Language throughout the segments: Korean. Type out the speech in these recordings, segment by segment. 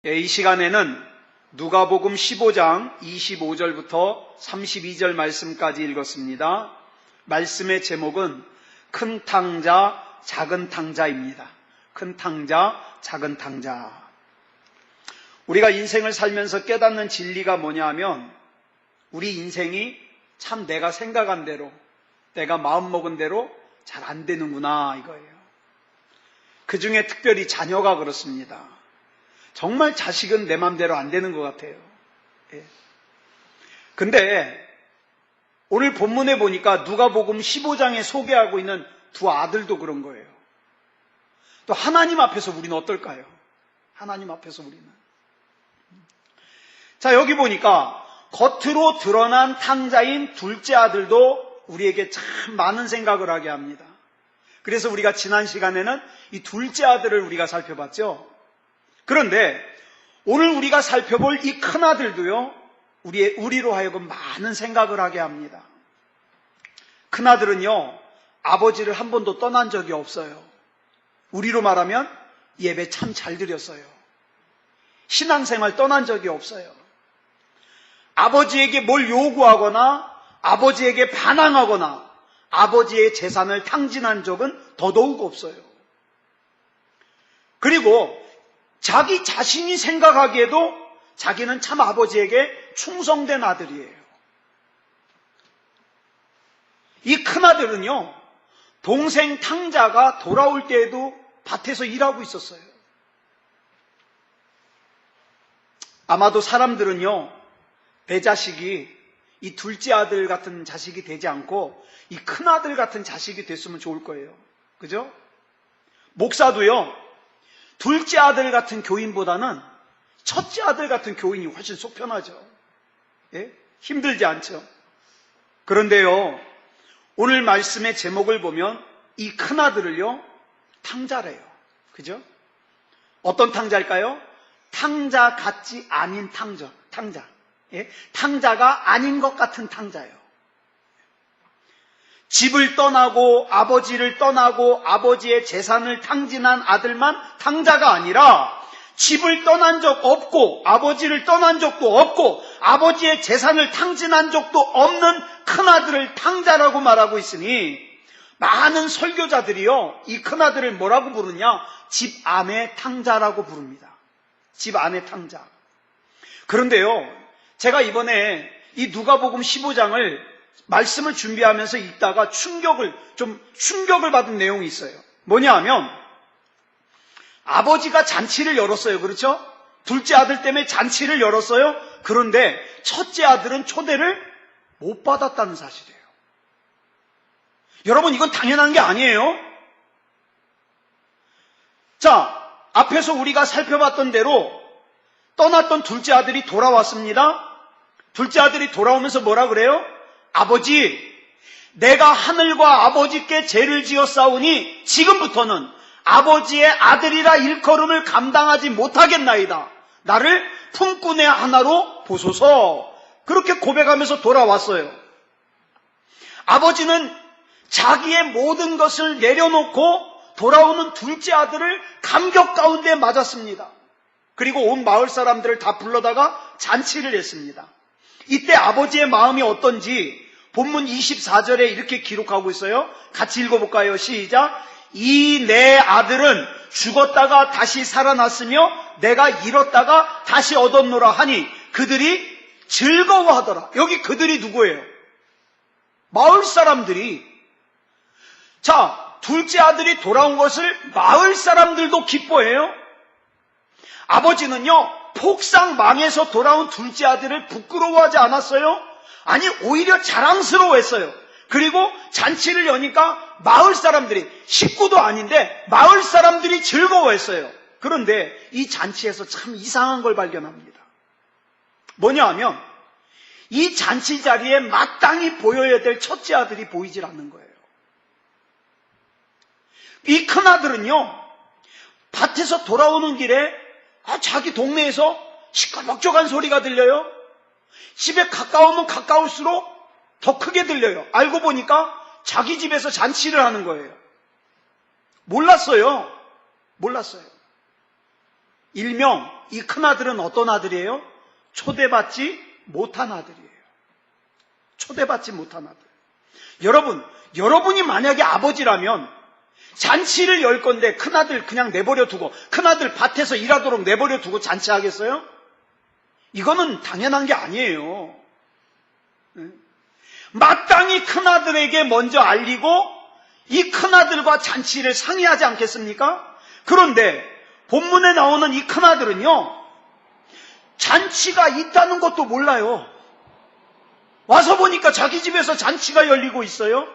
이 시간에는 누가복음 15장 25절부터 32절 말씀까지 읽었습니다. 말씀의 제목은 큰 탕자, 작은 탕자입니다. 큰 탕자, 작은 탕자. 우리가 인생을 살면서 깨닫는 진리가 뭐냐 하면 우리 인생이 참 내가 생각한 대로, 내가 마음먹은 대로 잘 안 되는구나 이거예요. 그 중에 특별히 자녀가 그렇습니다. 정말 자식은 내 맘대로 안 되는 것 같아요. 근데 오늘 본문에 보니까 누가복음 15장에 소개하고 있는 두 아들도 그런 거예요. 또 하나님 앞에서 우리는 어떨까요? 하나님 앞에서 우리는. 자, 여기 보니까 겉으로 드러난 탕자인 둘째 아들도 우리에게 참 많은 생각을 하게 합니다. 그래서 우리가 지난 시간에는 이 둘째 아들을 우리가 살펴봤죠. 그런데 오늘 우리가 살펴볼 이 큰 아들도요, 우리로 하여금 많은 생각을 하게 합니다. 큰 아들은요, 아버지를 한 번도 떠난 적이 없어요. 우리로 말하면 예배 참 잘 드렸어요. 신앙생활 떠난 적이 없어요. 아버지에게 뭘 요구하거나 아버지에게 반항하거나 아버지의 재산을 탕진한 적은 더더욱 없어요. 그리고 자기 자신이 생각하기에도 자기는 참 아버지에게 충성된 아들이에요. 이 큰 아들은요, 동생 탕자가 돌아올 때에도 밭에서 일하고 있었어요. 아마도 사람들은요, 내 자식이 이 둘째 아들 같은 자식이 되지 않고 이 큰 아들 같은 자식이 됐으면 좋을 거예요. 그죠? 목사도요, 둘째 아들 같은 교인보다는 첫째 아들 같은 교인이 훨씬 속 편하죠. 예? 힘들지 않죠. 그런데요, 오늘 말씀의 제목을 보면 이 큰 아들을요, 탕자래요. 그죠? 어떤 탕자일까요? 탕자 같지 아닌 탕자. 예? 탕자가 아닌 것 같은 탕자예요. 집을 떠나고 아버지를 떠나고 아버지의 재산을 탕진한 아들만 탕자가 아니라 집을 떠난 적 없고 아버지를 떠난 적도 없고 아버지의 재산을 탕진한 적도 없는 큰아들을 탕자라고 말하고 있으니 많은 설교자들이요, 이 큰아들을 뭐라고 부르냐? 집 안의 탕자라고 부릅니다. 집 안의 탕자. 그런데요, 제가 이번에 이 누가복음 15장을 말씀을 준비하면서 읽다가 충격을 받은 내용이 있어요. 뭐냐 하면 아버지가 잔치를 열었어요. 그렇죠? 둘째 아들 때문에 잔치를 열었어요. 그런데 첫째 아들은 초대를 못 받았다는 사실이에요. 여러분, 이건 당연한 게 아니에요. 자, 앞에서 우리가 살펴봤던 대로 떠났던 둘째 아들이 돌아왔습니다. 둘째 아들이 돌아오면서 뭐라 그래요? 아버지, 내가 하늘과 아버지께 죄를 지었사오니 지금부터는 아버지의 아들이라 일컬음을 감당하지 못하겠나이다. 나를 품꾼의 하나로 보소서. 그렇게 고백하면서 돌아왔어요. 아버지는 자기의 모든 것을 내려놓고 돌아오는 둘째 아들을 감격 가운데 맞았습니다. 그리고 온 마을 사람들을 다 불러다가 잔치를 했습니다. 이때 아버지의 마음이 어떤지 본문 24절에 이렇게 기록하고 있어요. 같이 읽어볼까요? 시작. 이 내 아들은 죽었다가 다시 살아났으며 내가 잃었다가 다시 얻었노라 하니 그들이 즐거워하더라. 여기 그들이 누구예요? 마을 사람들이. 자, 둘째 아들이 돌아온 것을 마을 사람들도 기뻐해요. 아버지는요, 폭삭 망해서 돌아온 둘째 아들을 부끄러워하지 않았어요. 아니, 오히려 자랑스러워했어요. 그리고 잔치를 여니까 마을 사람들이, 식구도 아닌데 마을 사람들이 즐거워했어요. 그런데 이 잔치에서 참 이상한 걸 발견합니다. 뭐냐 하면 이 잔치 자리에 마땅히 보여야 될 첫째 아들이 보이질 않는 거예요. 이 큰 아들은요, 밭에서 돌아오는 길에 자기 동네에서 시끌벅적한 소리가 들려요. 집에 가까우면 가까울수록 더 크게 들려요. 알고 보니까 자기 집에서 잔치를 하는 거예요. 몰랐어요. 일명 이 큰아들은 어떤 아들이에요? 초대받지 못한 아들이에요. 초대받지 못한 아들. 여러분이 만약에 아버지라면 잔치를 열 건데 큰아들 그냥 내버려 두고, 큰아들 밭에서 일하도록 내버려 두고 잔치하겠어요? 이거는 당연한 게 아니에요. 마땅히 큰아들에게 먼저 알리고 이 큰아들과 잔치를 상의하지 않겠습니까? 그런데 본문에 나오는 이 큰아들은요, 잔치가 있다는 것도 몰라요. 와서 보니까 자기 집에서 잔치가 열리고 있어요.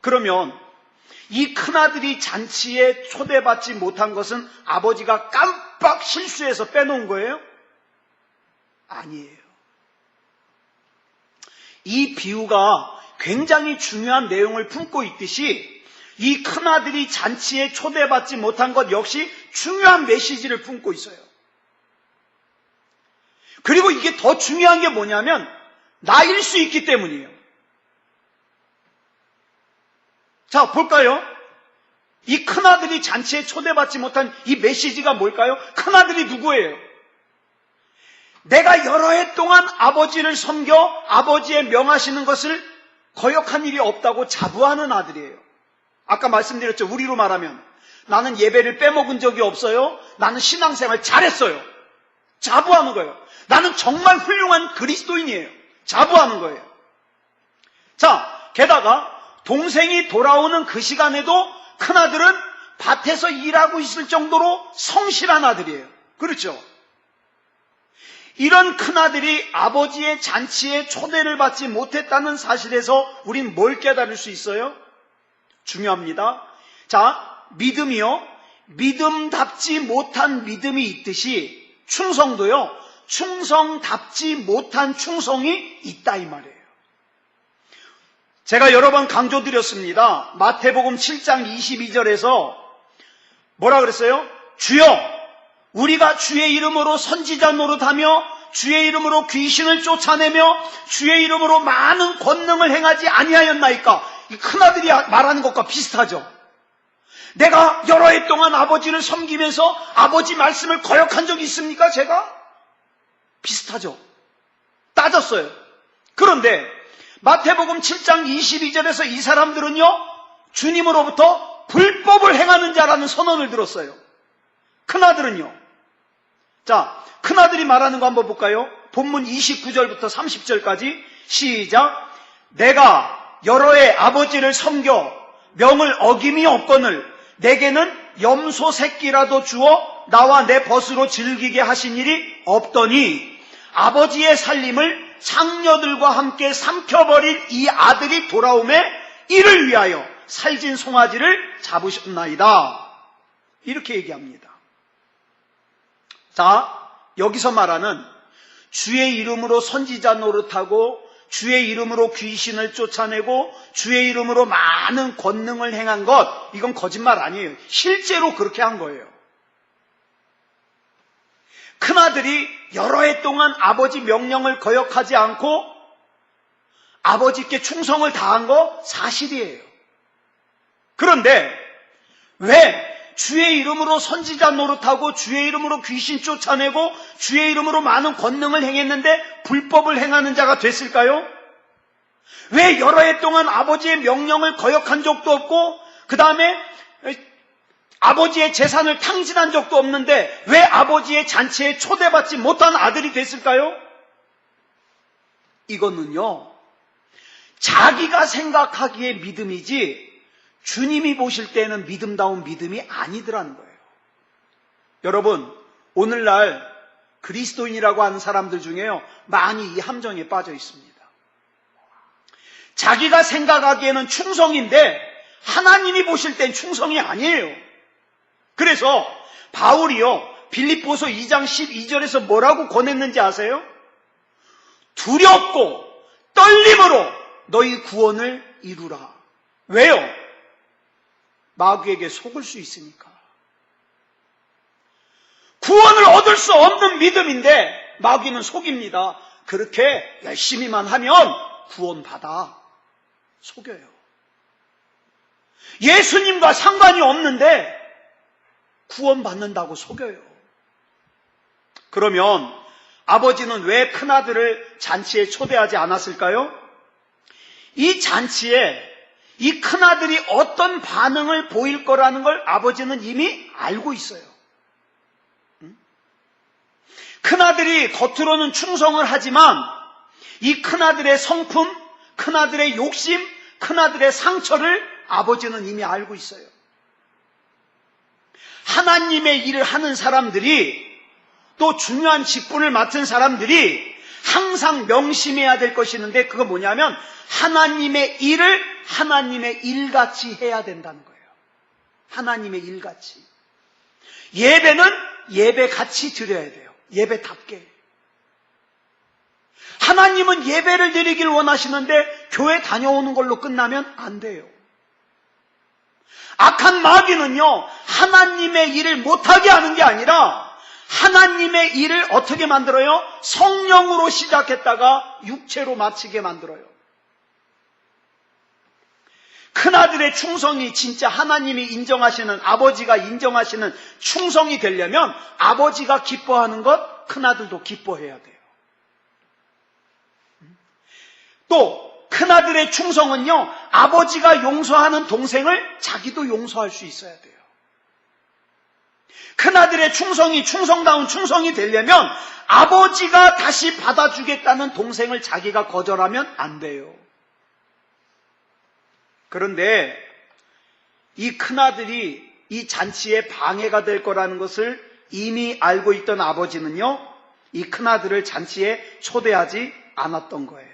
그러면 이 큰아들이 잔치에 초대받지 못한 것은 아버지가 깜빡 실수해서 빼놓은 거예요? 아니에요. 이 비유가 굉장히 중요한 내용을 품고 있듯이 이 큰아들이 잔치에 초대받지 못한 것 역시 중요한 메시지를 품고 있어요. 그리고 이게 더 중요한 게 뭐냐면 나일 수 있기 때문이에요. 자, 볼까요? 이 큰아들이 잔치에 초대받지 못한 이 메시지가 뭘까요? 큰아들이 누구예요? 내가 여러 해 동안 아버지를 섬겨 아버지의 명하시는 것을 거역한 일이 없다고 자부하는 아들이에요. 아까 말씀드렸죠. 우리로 말하면 나는 예배를 빼먹은 적이 없어요. 나는 신앙생활 잘했어요. 자부하는 거예요. 나는 정말 훌륭한 그리스도인이에요. 자부하는 거예요. 자, 게다가 동생이 돌아오는 그 시간에도 큰아들은 밭에서 일하고 있을 정도로 성실한 아들이에요. 그렇죠? 이런 큰아들이 아버지의 잔치에 초대를 받지 못했다는 사실에서 우린 뭘 깨달을 수 있어요? 중요합니다. 자, 믿음이요. 믿음답지 못한 믿음이 있듯이 충성도요. 충성답지 못한 충성이 있다 이 말이에요. 제가 여러 번 강조드렸습니다. 마태복음 7장 22절에서 뭐라 그랬어요? 주여, 우리가 주의 이름으로 선지자 노릇하며 주의 이름으로 귀신을 쫓아내며 주의 이름으로 많은 권능을 행하지 아니하였나이까? 이 큰아들이 말하는 것과 비슷하죠. 내가 여러 해 동안 아버지를 섬기면서 아버지 말씀을 거역한 적이 있습니까? 제가? 비슷하죠. 따졌어요. 그런데 마태복음 7장 22절에서 이 사람들은요, 주님으로부터 불법을 행하는 자라는 선언을 들었어요. 큰아들은요. 자, 큰아들이 말하는 거 한번 볼까요? 본문 29절부터 30절까지 시작. 내가 여러 해 아버지를 섬겨 명을 어김이 없거늘 내게는 염소 새끼라도 주어 나와 내 벗으로 즐기게 하신 일이 없더니 아버지의 살림을 장녀들과 함께 삼켜버린 이 아들이 돌아오매 이를 위하여 살진 송아지를 잡으셨나이다. 이렇게 얘기합니다. 자, 여기서 말하는 주의 이름으로 선지자 노릇하고 주의 이름으로 귀신을 쫓아내고 주의 이름으로 많은 권능을 행한 것, 이건 거짓말 아니에요. 실제로 그렇게 한 거예요. 큰아들이 여러 해 동안 아버지 명령을 거역하지 않고 아버지께 충성을 다한 거 사실이에요. 그런데 왜 주의 이름으로 선지자 노릇하고 주의 이름으로 귀신 쫓아내고 주의 이름으로 많은 권능을 행했는데 불법을 행하는 자가 됐을까요? 왜 여러 해 동안 아버지의 명령을 거역한 적도 없고 그 다음에 아버지의 재산을 탕진한 적도 없는데 왜 아버지의 잔치에 초대받지 못한 아들이 됐을까요? 이거는요, 자기가 생각하기에 믿음이지 주님이 보실 때는 믿음다운 믿음이 아니더라는 거예요. 여러분, 오늘날 그리스도인이라고 하는 사람들 중에요, 많이 이 함정에 빠져 있습니다. 자기가 생각하기에는 충성인데 하나님이 보실 땐 충성이 아니에요. 그래서 바울이요, 빌립보서 2장 12절에서 뭐라고 권했는지 아세요? 두렵고 떨림으로 너희 구원을 이루라. 왜요? 마귀에게 속을 수 있으니까. 구원을 얻을 수 없는 믿음인데 마귀는 속입니다. 그렇게 열심히만 하면 구원받아. 속여요. 예수님과 상관이 없는데 구원받는다고 속여요. 그러면 아버지는 왜 큰아들을 잔치에 초대하지 않았을까요? 이 잔치에 이 큰아들이 어떤 반응을 보일 거라는 걸 아버지는 이미 알고 있어요. 큰아들이 겉으로는 충성을 하지만 이 큰아들의 성품, 큰아들의 욕심, 큰아들의 상처를 아버지는 이미 알고 있어요. 하나님의 일을 하는 사람들이, 또 중요한 직분을 맡은 사람들이 항상 명심해야 될 것이 있는데, 그거 뭐냐면 하나님의 일을 하나님의 일같이 해야 된다는 거예요. 하나님의 일같이. 예배는 예배같이 드려야 돼요. 예배답게. 하나님은 예배를 드리길 원하시는데 교회 다녀오는 걸로 끝나면 안 돼요. 악한 마귀는요, 하나님의 일을 못하게 하는 게 아니라 하나님의 일을 어떻게 만들어요? 성령으로 시작했다가 육체로 마치게 만들어요. 큰아들의 충성이 진짜 하나님이 인정하시는, 아버지가 인정하시는 충성이 되려면 아버지가 기뻐하는 것, 큰아들도 기뻐해야 돼요. 또 큰아들의 충성은요, 아버지가 용서하는 동생을 자기도 용서할 수 있어야 돼요. 큰아들의 충성이 충성다운 충성이 되려면 아버지가 다시 받아주겠다는 동생을 자기가 거절하면 안 돼요. 그런데 이 큰아들이 이 잔치에 방해가 될 거라는 것을 이미 알고 있던 아버지는요, 이 큰아들을 잔치에 초대하지 않았던 거예요.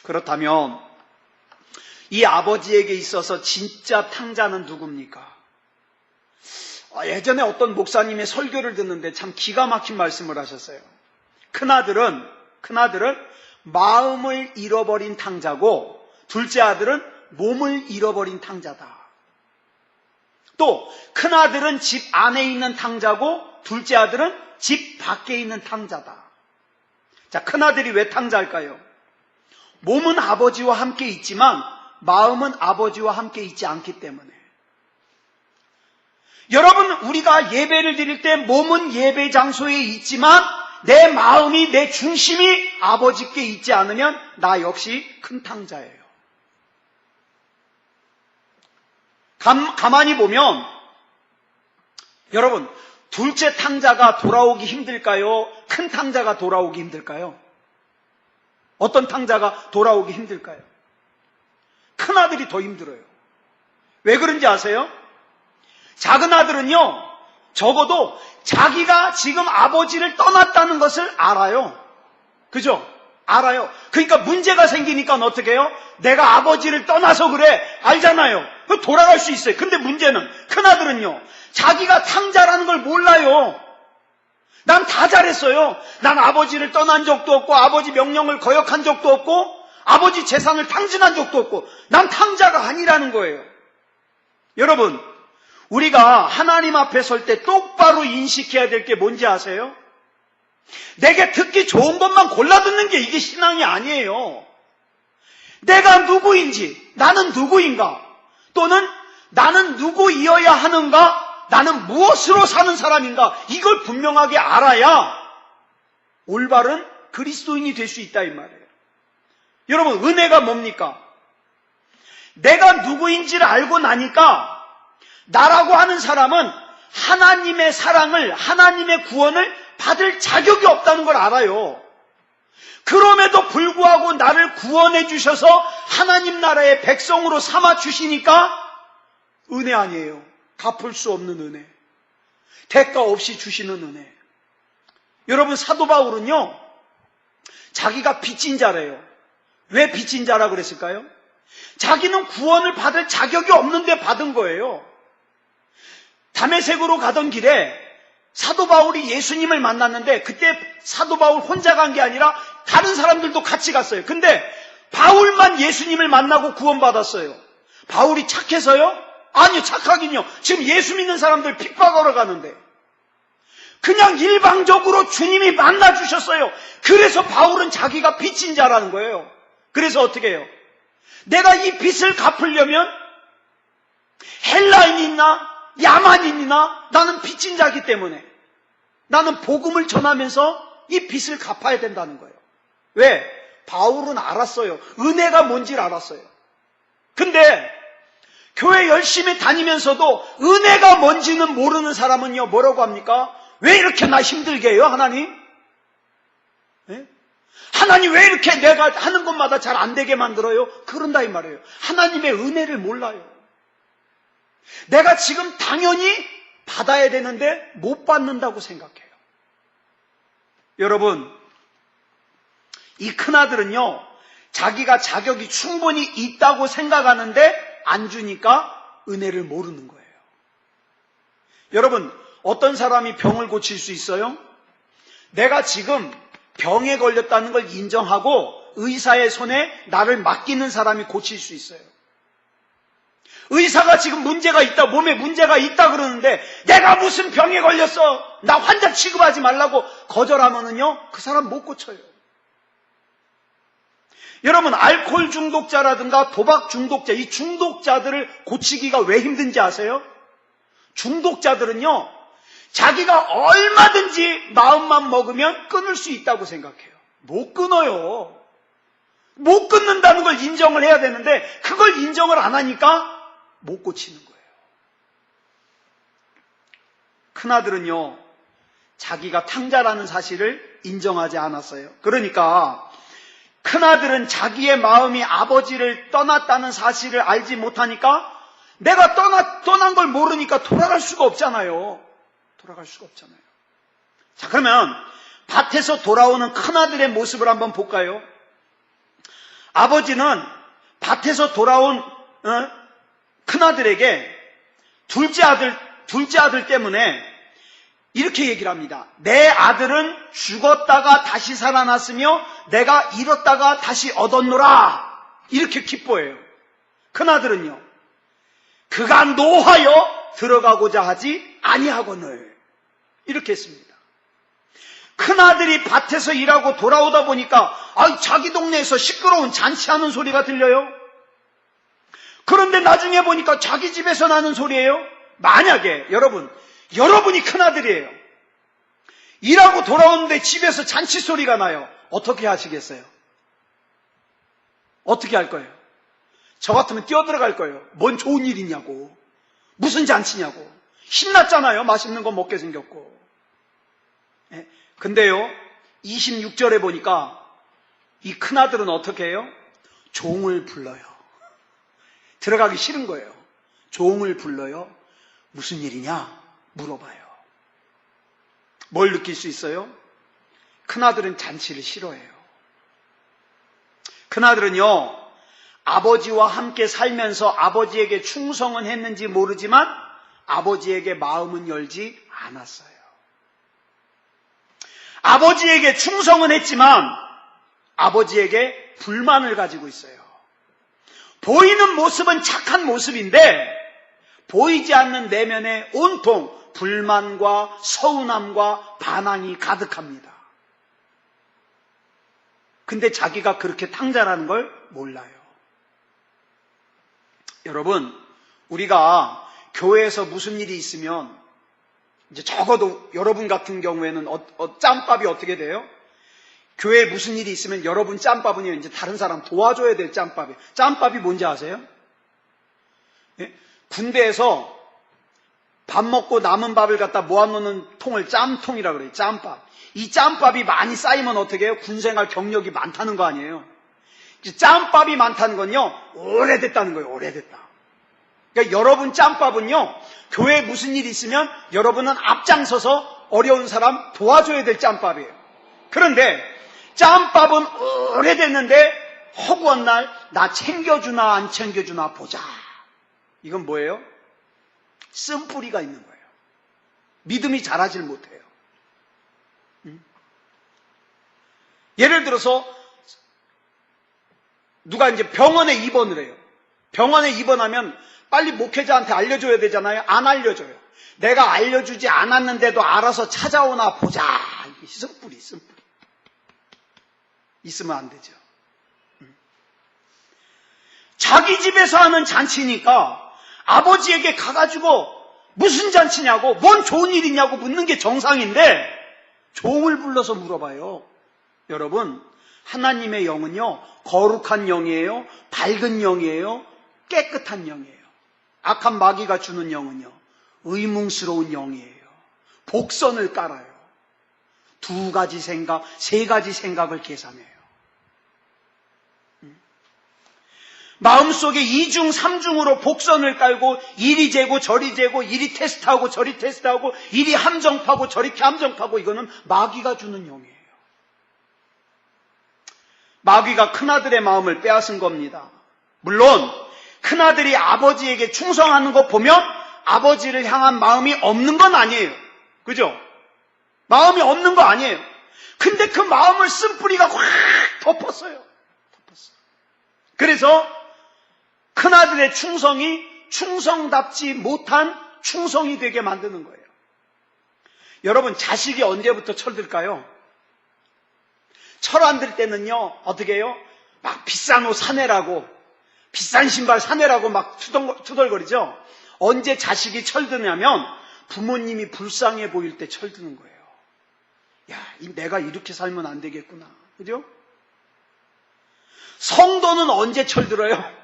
그렇다면 이 아버지에게 있어서 진짜 탕자는 누굽니까? 예전에 어떤 목사님의 설교를 듣는데 참 기가 막힌 말씀을 하셨어요. 큰아들은 마음을 잃어버린 탕자고, 둘째 아들은 몸을 잃어버린 탕자다. 또 큰아들은 집 안에 있는 탕자고, 둘째 아들은 집 밖에 있는 탕자다. 자, 큰아들이 왜 탕자일까요? 몸은 아버지와 함께 있지만 마음은 아버지와 함께 있지 않기 때문에. 여러분, 우리가 예배를 드릴 때 몸은 예배 장소에 있지만 내 마음이, 내 중심이 아버지께 있지 않으면 나 역시 큰 탕자예요. 가만히 보면 여러분, 둘째 탕자가 돌아오기 힘들까요? 큰 탕자가 돌아오기 힘들까요? 어떤 탕자가 돌아오기 힘들까요? 큰 아들이 더 힘들어요. 왜 그런지 아세요? 작은 아들은요, 적어도 자기가 지금 아버지를 떠났다는 것을 알아요. 그죠? 알아요. 그러니까 문제가 생기니까 어떻게 해요? 내가 아버지를 떠나서 그래. 알잖아요. 돌아갈 수 있어요. 근데 문제는 큰 아들은요, 자기가 탕자라는 걸 몰라요. 난 다 잘했어요. 난 아버지를 떠난 적도 없고, 아버지 명령을 거역한 적도 없고, 아버지 재산을 탕진한 적도 없고, 난 탕자가 아니라는 거예요. 여러분, 우리가 하나님 앞에 설 때 똑바로 인식해야 될 게 뭔지 아세요? 내게 듣기 좋은 것만 골라 듣는 게 이게 신앙이 아니에요. 내가 누구인지, 나는 누구인가, 또는 나는 누구이어야 하는가, 나는 무엇으로 사는 사람인가, 이걸 분명하게 알아야 올바른 그리스도인이 될 수 있다 이 말이에요. 여러분, 은혜가 뭡니까? 내가 누구인지를 알고 나니까 나라고 하는 사람은 하나님의 사랑을, 하나님의 구원을 받을 자격이 없다는 걸 알아요. 그럼에도 불구하고 나를 구원해 주셔서 하나님 나라의 백성으로 삼아 주시니까 은혜 아니에요. 갚을 수 없는 은혜. 대가 없이 주시는 은혜. 여러분, 사도 바울은요, 자기가 빚진 자래요. 왜 빚진 자라 그랬을까요? 자기는 구원을 받을 자격이 없는데 받은 거예요. 다메섹으로 가던 길에 사도 바울이 예수님을 만났는데, 그때 사도 바울 혼자 간 게 아니라 다른 사람들도 같이 갔어요. 근데 바울만 예수님을 만나고 구원받았어요. 바울이 착해서요? 아니요, 착하긴요. 지금 예수 믿는 사람들 핍박하러 가는데 그냥 일방적으로 주님이 만나주셨어요. 그래서 바울은 자기가 빚진 자라는 거예요. 그래서 어떻게 해요? 내가 이 빚을 갚으려면 헬라인이나 야만인이나 나는 빚진 자이기 때문에 나는 복음을 전하면서 이 빚을 갚아야 된다는 거예요. 왜? 바울은 알았어요. 은혜가 뭔지를 알았어요. 근데 교회 열심히 다니면서도 은혜가 뭔지는 모르는 사람은요, 뭐라고 합니까? 왜 이렇게 나 힘들게 해요, 하나님? 네? 하나님 왜 이렇게 내가 하는 것마다 잘 안 되게 만들어요? 그런다 이 말이에요. 하나님의 은혜를 몰라요. 내가 지금 당연히 받아야 되는데 못 받는다고 생각해요. 여러분, 이 큰아들은요, 자기가 자격이 충분히 있다고 생각하는데 안 주니까 은혜를 모르는 거예요. 여러분, 어떤 사람이 병을 고칠 수 있어요? 내가 지금 병에 걸렸다는 걸 인정하고 의사의 손에 나를 맡기는 사람이 고칠 수 있어요. 의사가 지금 문제가 있다, 몸에 문제가 있다 그러는데 내가 무슨 병에 걸렸어, 나 환자 취급하지 말라고 거절하면은요, 그 사람 못 고쳐요. 여러분, 알코올 중독자라든가 도박 중독자, 이 중독자들을 고치기가 왜 힘든지 아세요? 중독자들은요, 자기가 얼마든지 마음만 먹으면 끊을 수 있다고 생각해요. 못 끊어요. 못 끊는다는 걸 인정을 해야 되는데 그걸 인정을 안 하니까 못 고치는 거예요. 큰아들은요, 자기가 탕자라는 사실을 인정하지 않았어요. 그러니까 큰아들은 자기의 마음이 아버지를 떠났다는 사실을 알지 못하니까 내가 떠난 걸 모르니까 돌아갈 수가 없잖아요. 돌아갈 수가 없잖아요. 자, 그러면 밭에서 돌아오는 큰아들의 모습을 한번 볼까요? 아버지는 밭에서 돌아온 큰아들에게 둘째 아들 때문에 이렇게 얘기를 합니다. 내 아들은 죽었다가 다시 살아났으며 내가 잃었다가 다시 얻었노라. 이렇게 기뻐해요. 큰아들은요, 그가 노하여 들어가고자 하지 아니하거늘, 이렇게 했습니다. 큰아들이 밭에서 일하고 돌아오다 보니까 자기 동네에서 시끄러운 잔치하는 소리가 들려요. 그런데 나중에 보니까 자기 집에서 나는 소리예요. 만약에 여러분이 큰아들이에요. 일하고 돌아오는데 집에서 잔치 소리가 나요. 어떻게 하시겠어요? 어떻게 할 거예요? 저 같으면 뛰어들어갈 거예요. 뭔 좋은 일이냐고, 무슨 잔치냐고. 신났잖아요. 맛있는 거 먹게 생겼고. 근데요, 26절에 보니까 이 큰아들은 어떻게 해요? 종을 불러요. 들어가기 싫은 거예요. 종을 불러요. 무슨 일이냐 물어봐요. 뭘 느낄 수 있어요? 큰아들은 잔치를 싫어해요. 큰아들은요, 아버지와 함께 살면서 아버지에게 충성은 했는지 모르지만 아버지에게 마음은 열지 않았어요. 아버지에게 충성은 했지만 아버지에게 불만을 가지고 있어요. 보이는 모습은 착한 모습인데 보이지 않는 내면에 온통 불만과 서운함과 반항이 가득합니다. 근데 자기가 그렇게 탕자라는 걸 몰라요. 여러분, 우리가 교회에서 무슨 일이 있으면 이제 적어도 여러분 같은 경우에는 짬밥이 어떻게 돼요? 교회에 무슨 일이 있으면 여러분 짬밥은요, 이제 다른 사람 도와줘야 될 짬밥이에요. 짬밥이 뭔지 아세요? 예? 군대에서 밥 먹고 남은 밥을 갖다 모아놓는 통을 짬통이라고 그래요. 짬밥. 이 짬밥이 많이 쌓이면 어떻게 해요? 군생활 경력이 많다는 거 아니에요? 짬밥이 많다는 건요, 오래됐다는 거예요. 오래됐다. 그러니까 여러분 짬밥은요, 교회에 무슨 일이 있으면 여러분은 앞장서서 어려운 사람 도와줘야 될 짬밥이에요. 그런데 짬밥은 오래됐는데 허구한 날 나 챙겨주나 안 챙겨주나 보자. 이건 뭐예요? 쓴뿌리가 있는 거예요. 믿음이 자라질 못해요. 예를 들어서 누가 이제 병원에 입원을 해요. 병원에 입원하면 빨리 목회자한테 알려줘야 되잖아요. 안 알려줘요. 내가 알려주지 않았는데도 알아서 찾아오나 보자. 이게 쓴뿌리. 있으면 안 되죠. 자기 집에서 하는 잔치니까 아버지에게 가가지고 무슨 잔치냐고, 뭔 좋은 일이냐고 묻는 게 정상인데 종을 불러서 물어봐요. 여러분, 하나님의 영은요, 거룩한 영이에요, 밝은 영이에요, 깨끗한 영이에요. 악한 마귀가 주는 영은요, 의문스러운 영이에요. 복선을 깔아요. 두 가지 생각, 세 가지 생각을 계산해요. 마음속에 이중 삼중으로 복선을 깔고 이리 재고 저리 재고 이리 테스트하고 저리 테스트하고 이리 함정파고 저리 함정파고, 이거는 마귀가 주는 영이에요. 마귀가 큰아들의 마음을 빼앗은 겁니다. 물론 큰아들이 아버지에게 충성하는 거 보면 아버지를 향한 마음이 없는 건 아니에요. 그죠? 마음이 없는 거 아니에요. 근데 그 마음을 쓴 뿌리가 확 덮었어요. 그래서 큰아들의 충성이 충성답지 못한 충성이 되게 만드는 거예요. 여러분, 자식이 언제부터 철들까요? 철 안 들 때는요, 어떻게 해요? 막 비싼 옷 사내라고, 비싼 신발 사내라고 막 투덜거리죠? 언제 자식이 철드냐면 부모님이 불쌍해 보일 때 철드는 거예요. 야, 내가 이렇게 살면 안 되겠구나. 그죠? 성도는 언제 철들어요?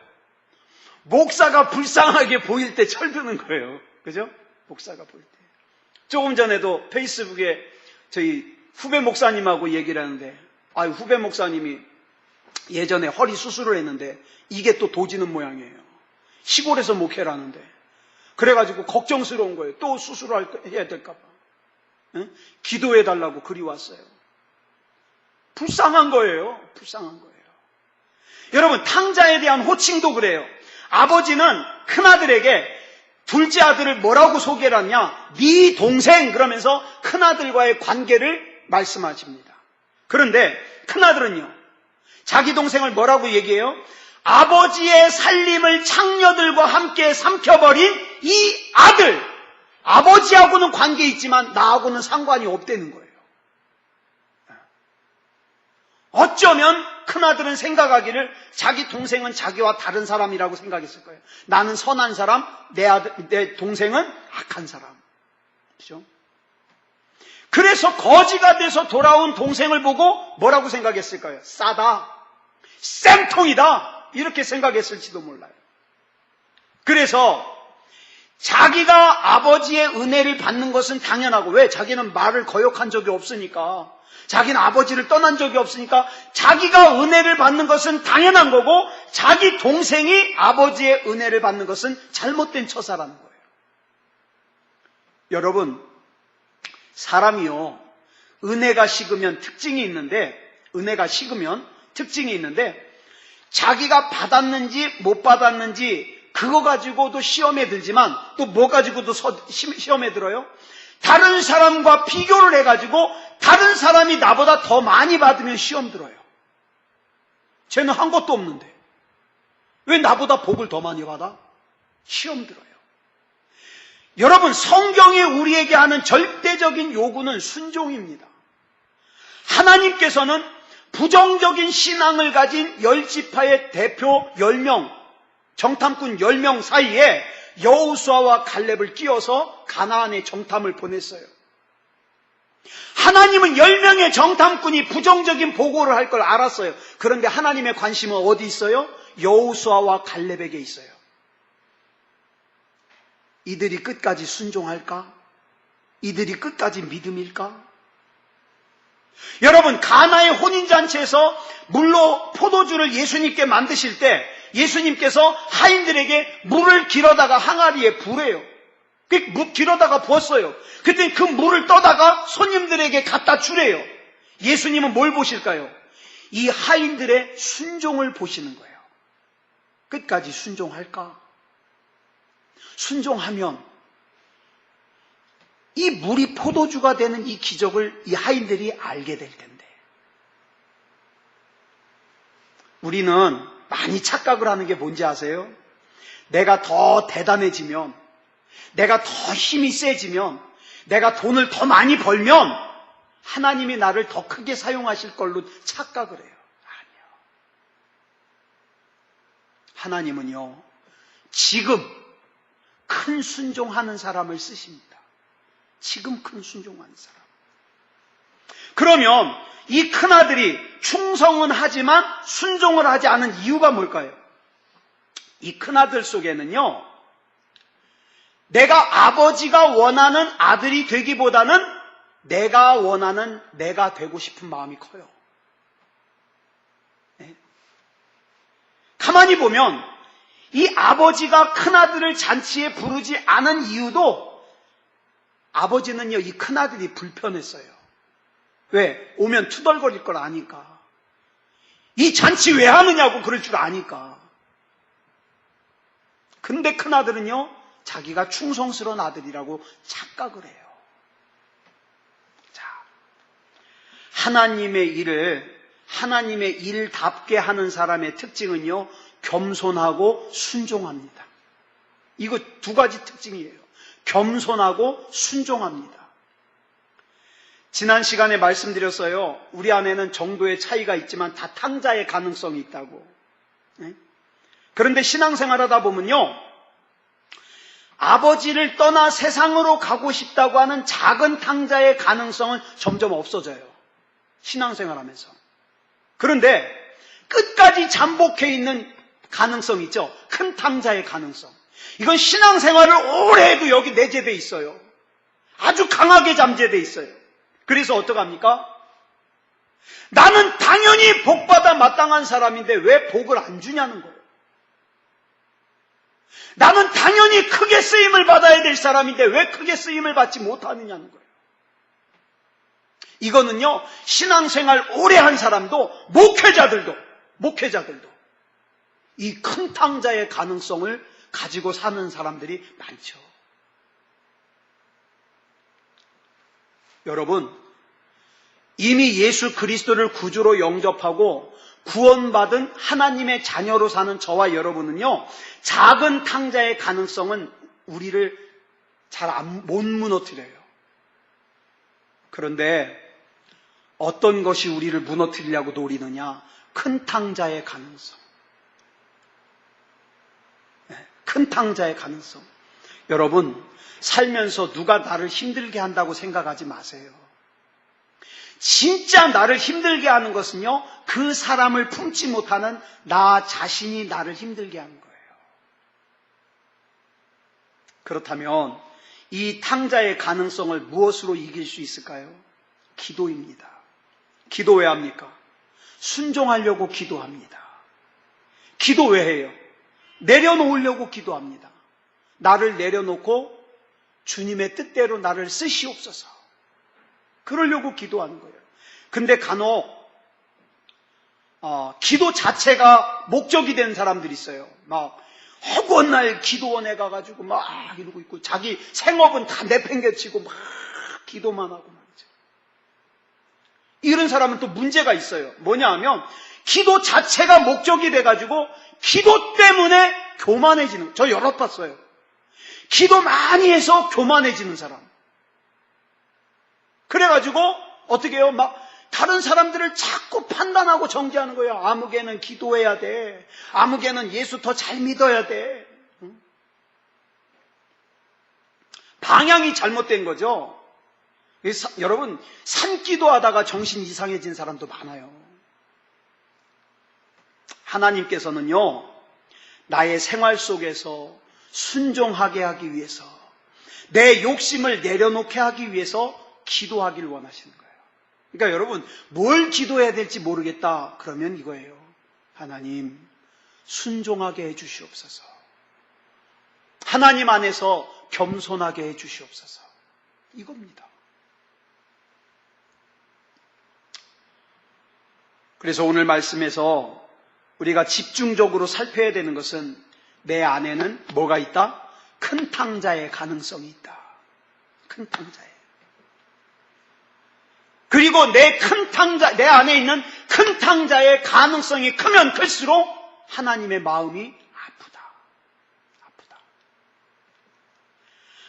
목사가 불쌍하게 보일 때 철드는 거예요. 그죠? 목사가 보일 때. 조금 전에도 페이스북에 저희 후배 목사님하고 얘기를 하는데, 후배 목사님이 예전에 허리 수술을 했는데 이게 또 도지는 모양이에요. 시골에서 목회를 하는데. 그래가지고 걱정스러운 거예요. 또 수술을 해야 될까봐. 응? 기도해달라고 글이 왔어요. 불쌍한 거예요. 불쌍한 거예요. 여러분, 탕자에 대한 호칭도 그래요. 아버지는 큰아들에게 둘째 아들을 뭐라고 소개를 하냐? 네 동생, 그러면서 큰아들과의 관계를 말씀하십니다. 그런데 큰아들은요, 자기 동생을 뭐라고 얘기해요? 아버지의 살림을 창녀들과 함께 삼켜버린 이 아들, 아버지하고는 관계 있지만 나하고는 상관이 없다는 거예요. 어쩌면 큰아들은 생각하기를 자기 동생은 자기와 다른 사람이라고 생각했을 거예요. 나는 선한 사람, 내 동생은 악한 사람. 그죠? 그래서 거지가 돼서 돌아온 동생을 보고 뭐라고 생각했을까요? 싸다, 쌤통이다, 이렇게 생각했을지도 몰라요. 그래서 자기가 아버지의 은혜를 받는 것은 당연하고, 왜? 자기는 말을 거역한 적이 없으니까, 자기는 아버지를 떠난 적이 없으니까 자기가 은혜를 받는 것은 당연한 거고, 자기 동생이 아버지의 은혜를 받는 것은 잘못된 처사라는 거예요. 여러분, 사람이요, 은혜가 식으면 특징이 있는데, 자기가 받았는지 못 받았는지 그거 가지고도 시험에 들지만 또 뭐 가지고도 시험에 들어요? 다른 사람과 비교를 해가지고 다른 사람이 나보다 더 많이 받으면 시험 들어요. 쟤는 한 것도 없는데 왜 나보다 복을 더 많이 받아? 시험 들어요. 여러분, 성경이 우리에게 하는 절대적인 요구는 순종입니다. 하나님께서는 부정적인 신앙을 가진 10지파의 대표 10명, 정탐꾼 10명 사이에 여호수아와 갈렙을 끼워서 가나안에 정탐을 보냈어요. 하나님은 10명의 정탐꾼이 부정적인 보고를 할 걸 알았어요. 그런데 하나님의 관심은 어디 있어요? 여호수아와 갈렙에게 있어요. 이들이 끝까지 순종할까? 이들이 끝까지 믿음일까? 여러분, 가나의 혼인잔치에서 물로 포도주를 예수님께 만드실 때 예수님께서 하인들에게 물을 길어다가 항아리에 부래요. 길어다가 부었어요. 그때 그 물을 떠다가 손님들에게 갖다 주래요. 예수님은 뭘 보실까요? 이 하인들의 순종을 보시는 거예요. 끝까지 순종할까? 순종하면 이 물이 포도주가 되는 이 기적을 이 하인들이 알게 될 텐데, 우리는 많이 착각을 하는 게 뭔지 아세요? 내가 더 대단해지면, 내가 더 힘이 세지면, 내가 돈을 더 많이 벌면 하나님이 나를 더 크게 사용하실 걸로 착각을 해요. 아니요. 하나님은요, 지금 큰 순종하는 사람을 쓰십니다. 지금 큰 순종하는 사람. 그러면 이 큰아들이 충성은 하지만 순종을 하지 않은 이유가 뭘까요? 이 큰아들 속에는요, 내가 아버지가 원하는 아들이 되기보다는 내가 원하는 내가 되고 싶은 마음이 커요. 네. 가만히 보면 이 아버지가 큰아들을 잔치에 부르지 않은 이유도 아버지는요, 이 큰아들이 불편했어요. 왜? 오면 투덜거릴 걸 아니까. 이 잔치 왜 하느냐고 그럴 줄 아니까. 근데 큰아들은요, 자기가 충성스러운 아들이라고 착각을 해요. 자, 하나님의 일답게 하는 사람의 특징은요, 겸손하고 순종합니다. 이거 두 가지 특징이에요. 겸손하고 순종합니다. 지난 시간에 말씀드렸어요. 우리 안에는 정도의 차이가 있지만 다 탕자의 가능성이 있다고. 그런데 신앙생활하다 보면요, 아버지를 떠나 세상으로 가고 싶다고 하는 작은 탕자의 가능성은 점점 없어져요. 신앙생활하면서. 그런데 끝까지 잠복해 있는 가능성 있죠. 큰 탕자의 가능성. 이건 신앙생활을 오래 해도 여기 내재되어 있어요. 아주 강하게 잠재되어 있어요. 그래서 어떡합니까? 나는 당연히 복받아 마땅한 사람인데 왜 복을 안 주냐는 거예요. 나는 당연히 크게 쓰임을 받아야 될 사람인데 왜 크게 쓰임을 받지 못하느냐는 거예요. 이거는요, 신앙생활 오래 한 사람도, 목회자들도 이 큰 탕자의 가능성을 가지고 사는 사람들이 많죠. 여러분, 이미 예수 그리스도를 구주로 영접하고 구원받은 하나님의 자녀로 사는 저와 여러분은요, 작은 탕자의 가능성은 우리를 잘 못 무너뜨려요. 그런데 어떤 것이 우리를 무너뜨리려고 노리느냐? 큰 탕자의 가능성. 큰 탕자의 가능성. 여러분, 살면서 누가 나를 힘들게 한다고 생각하지 마세요. 진짜 나를 힘들게 하는 것은요, 그 사람을 품지 못하는 나 자신이 나를 힘들게 하는 거예요. 그렇다면 이 탕자의 가능성을 무엇으로 이길 수 있을까요? 기도입니다. 기도 왜 합니까? 순종하려고 기도합니다. 기도 왜 해요? 내려놓으려고 기도합니다. 나를 내려놓고 주님의 뜻대로 나를 쓰시옵소서. 그러려고 기도하는 거예요. 근데 간혹 기도 자체가 목적이 된 사람들이 있어요. 막 허구한 날 기도원에 가가지고 막 이러고 있고 자기 생업은 다 내팽개치고 막 기도만 하고 말이죠. 이런 사람은 또 문제가 있어요. 뭐냐 하면 기도 자체가 목적이 돼가지고 기도 때문에 교만해지는, 저 여러 봤어요. 기도 많이 해서 교만해지는 사람. 그래가지고 어떻게 해요? 막 다른 사람들을 자꾸 판단하고 정죄하는 거예요. 아무개는 기도해야 돼. 아무개는 예수 더 잘 믿어야 돼. 방향이 잘못된 거죠. 여러분, 산기도하다가 정신 이상해진 사람도 많아요. 하나님께서는요, 나의 생활 속에서 순종하게 하기 위해서, 내 욕심을 내려놓게 하기 위해서 기도하길 원하시는 거예요. 그러니까 여러분, 뭘 기도해야 될지 모르겠다. 그러면 이거예요. 하나님, 순종하게 해주시옵소서. 하나님 안에서 겸손하게 해주시옵소서. 이겁니다. 그래서 오늘 말씀에서 우리가 집중적으로 살펴야 되는 것은 내 안에는 뭐가 있다? 큰 탕자의 가능성이 있다. 큰 탕자의. 그리고 내 안에 있는 큰 탕자의 가능성이 크면 클수록 하나님의 마음이 아프다.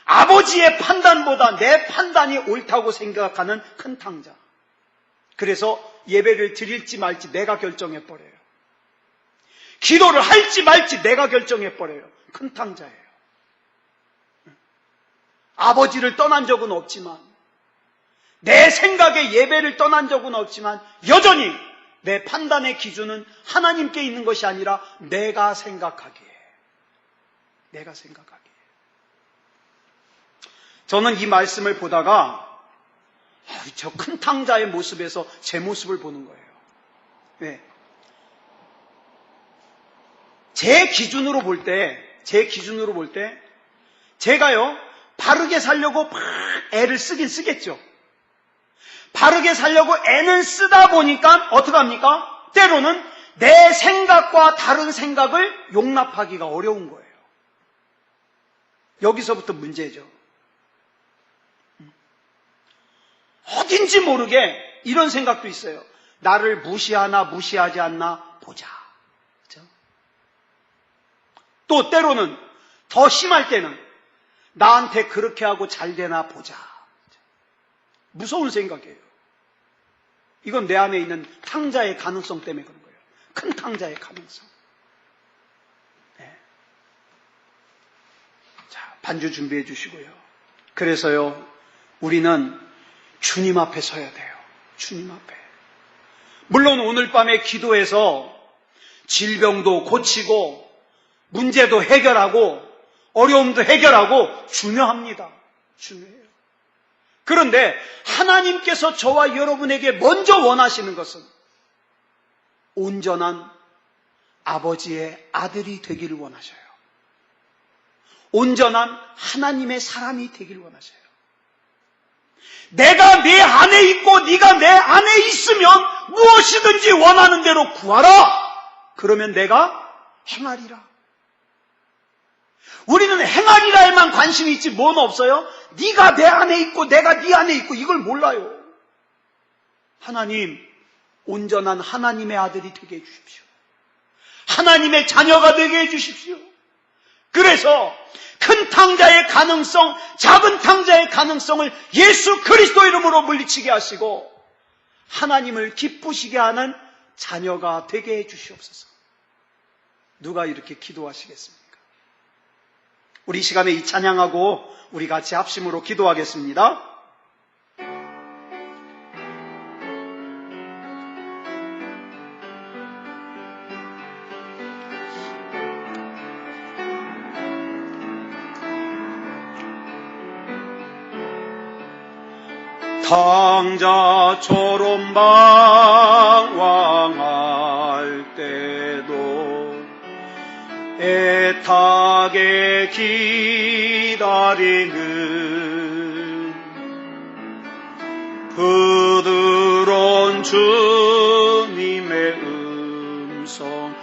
아버지의 판단보다 내 판단이 옳다고 생각하는 큰 탕자. 그래서 예배를 드릴지 말지 내가 결정해버려요. 기도를 할지 말지 내가 결정해버려요. 큰 탕자예요. 아버지를 떠난 적은 없지만 내 생각에 예배를 떠난 적은 없지만 여전히 내 판단의 기준은 하나님께 있는 것이 아니라 내가 생각하기에. 저는 이 말씀을 보다가 저 큰 탕자의 모습에서 제 모습을 보는 거예요. 왜? 제 기준으로 볼 때 제가요 바르게 살려고 막 애를 쓰긴 쓰겠죠. 바르게 살려고 애는 쓰다 보니까 어떡합니까? 때로는 내 생각과 다른 생각을 용납하기가 어려운 거예요. 여기서부터 문제죠. 어딘지 모르게 이런 생각도 있어요. 나를 무시하나 무시하지 않나 보자. 그렇죠? 또 때로는 더 심할 때는 나한테 그렇게 하고 잘 되나 보자. 무서운 생각이에요. 이건 내 안에 있는 탕자의 가능성 때문에 그런 거예요. 큰 탕자의 가능성. 네. 자, 반주 준비해 주시고요. 그래서요, 우리는 주님 앞에 서야 돼요. 주님 앞에. 물론 오늘 밤에 기도해서 질병도 고치고 문제도 해결하고 어려움도 해결하고 중요합니다. 중요해요. 그런데 하나님께서 저와 여러분에게 먼저 원하시는 것은 온전한 아버지의 아들이 되기를 원하셔요. 온전한 하나님의 사람이 되기를 원하셔요. 내가 내 안에 있고 네가 내 안에 있으면 무엇이든지 원하는 대로 구하라. 그러면 내가 행하리라. 우리는 행하리라에만 관심이 있지 뭐는 없어요? 네가 내 안에 있고 내가 네 안에 있고 이걸 몰라요. 하나님, 온전한 하나님의 아들이 되게 해주십시오. 하나님의 자녀가 되게 해주십시오. 그래서 큰 탕자의 가능성, 작은 탕자의 가능성을 예수 그리스도 이름으로 물리치게 하시고 하나님을 기쁘시게 하는 자녀가 되게 해주시옵소서. 누가 이렇게 기도하시겠습니까? 우리 시간에 이 찬양하고 우리 같이 합심으로 기도하겠습니다. 탕자처럼 방황할 때도 애타게 기다리는 부드러운 주님의 음성이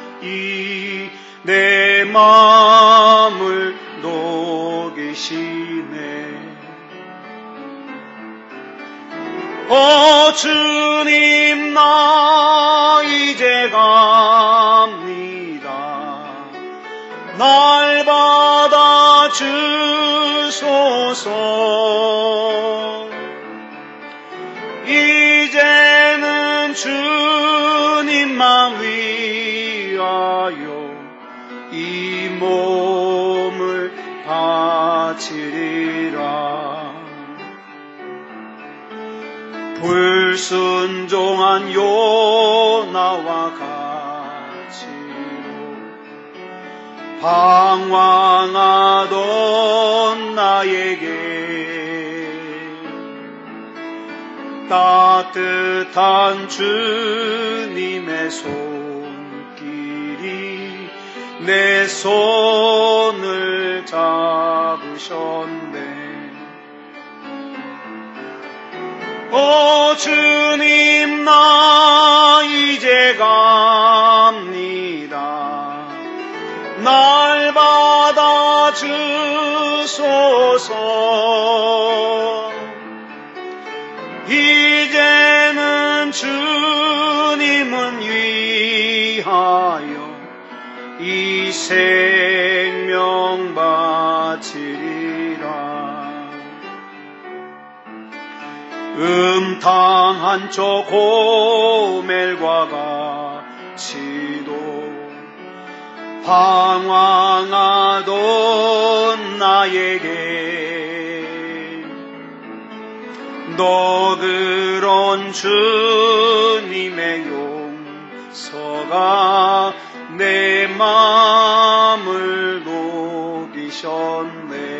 내 마음을 녹이시네. 주님, 나 이제 갑니다. 날 받아 주소서. 이제는 주님만 위하여 이 몸을 바치리라. 불순종한 요나와 같이로 방황하던 나에게 따뜻한 주님의 손길이 내 손을 잡으셨네. 주님, 나 이제 갑니다. 날 받아 주소서. 이제는 주님은 위하여 이 생명 바치리라. 음탕한 저 고멜과 같이도 방황하던 나에게 너그러운 주님의 용서가 내 마음을 녹이셨네.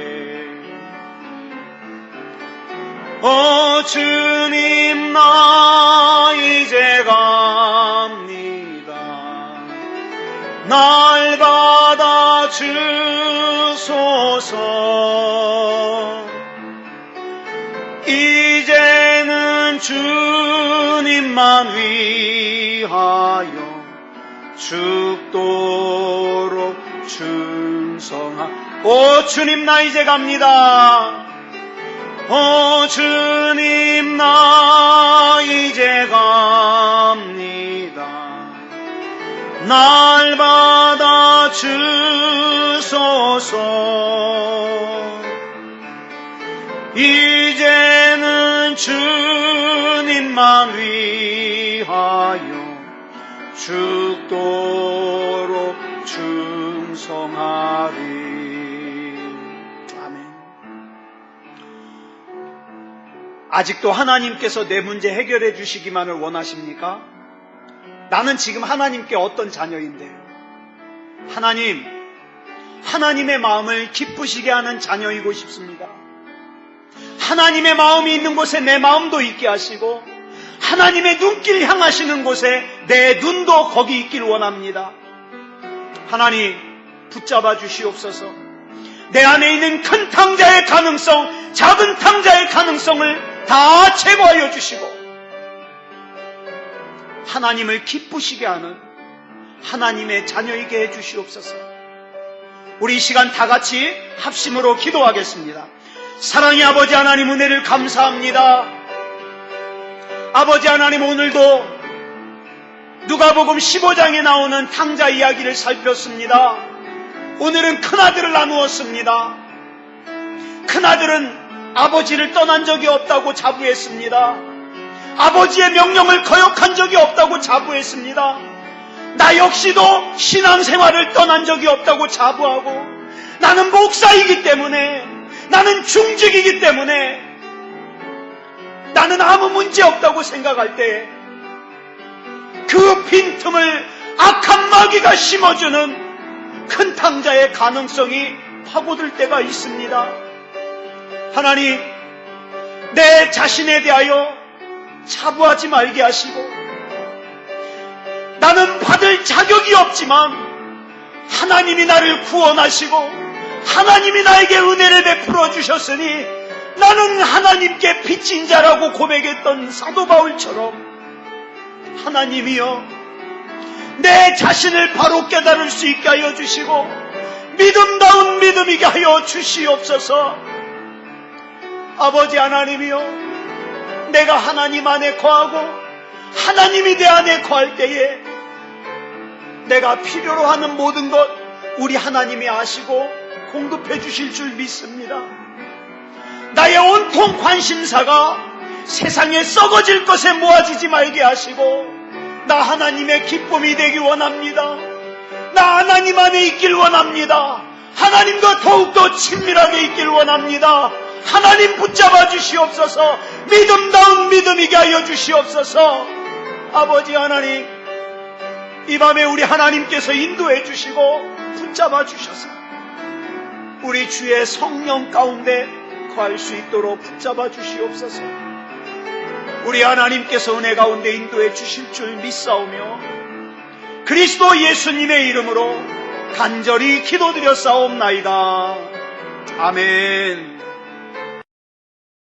주님, 나 이제 갑니다. 날 받아 주소서. 이제는 주님만 위하여 죽도록 충성하. 주님, 나 이제 갑니다. 주님, 나 이제 갑니다. 날 받아 주소서. 이제는 주님만 위하여 죽도록 충성하리. 아직도 하나님께서 내 문제 해결해 주시기만을 원하십니까? 나는 지금 하나님께 어떤 자녀인데요? 하나님, 하나님의 마음을 기쁘시게 하는 자녀이고 싶습니다. 하나님의 마음이 있는 곳에 내 마음도 있게 하시고, 하나님의 눈길 향하시는 곳에 내 눈도 거기 있길 원합니다. 하나님, 붙잡아 주시옵소서. 내 안에 있는 큰 탕자의 가능성, 작은 탕자의 가능성을 다 제거하여 주시고, 하나님을 기쁘시게 하는 하나님의 자녀이게 해 주시옵소서. 우리 이 시간 다 같이 합심으로 기도하겠습니다. 사랑의 아버지 하나님, 은혜를 감사합니다. 아버지 하나님, 오늘도 누가복음 15장에 나오는 탕자 이야기를 살폈습니다. 오늘은 큰아들을 나누었습니다. 큰아들은 아버지를 떠난 적이 없다고 자부했습니다. 아버지의 명령을 거역한 적이 없다고 자부했습니다. 나 역시도 신앙생활을 떠난 적이 없다고 자부하고, 나는 목사이기 때문에, 나는 중직이기 때문에, 나는 아무 문제 없다고 생각할 때 그 빈틈을 악한 마귀가 심어주는 큰 탕자의 가능성이 파고들 때가 있습니다. 하나님, 내 자신에 대하여 자부하지 말게 하시고, 나는 받을 자격이 없지만 하나님이 나를 구원하시고 하나님이 나에게 은혜를 베풀어 주셨으니 나는 하나님께 빚진 자라고 고백했던 사도 바울처럼, 하나님이여, 내 자신을 바로 깨달을 수 있게 하여 주시고 믿음다운 믿음이게 하여 주시옵소서. 아버지 하나님이여, 내가 하나님 안에 거하고 하나님이 내 안에 거할 때에 내가 필요로 하는 모든 것 우리 하나님이 아시고 공급해 주실 줄 믿습니다. 나의 온통 관심사가 세상에 썩어질 것에 모아지지 말게 하시고 나 하나님의 기쁨이 되기 원합니다. 나 하나님 안에 있길 원합니다. 하나님과 더욱더 친밀하게 있길 원합니다. 하나님 붙잡아 주시옵소서. 믿음다운 믿음이게 하여 주시옵소서. 아버지 하나님, 이 밤에 우리 하나님께서 인도해 주시고 붙잡아 주셔서 우리 주의 성령 가운데 거할 수 있도록 붙잡아 주시옵소서. 우리 하나님께서 은혜 가운데 인도해 주실 줄 믿사오며 그리스도 예수님의 이름으로 간절히 기도드렸사옵나이다. 아멘.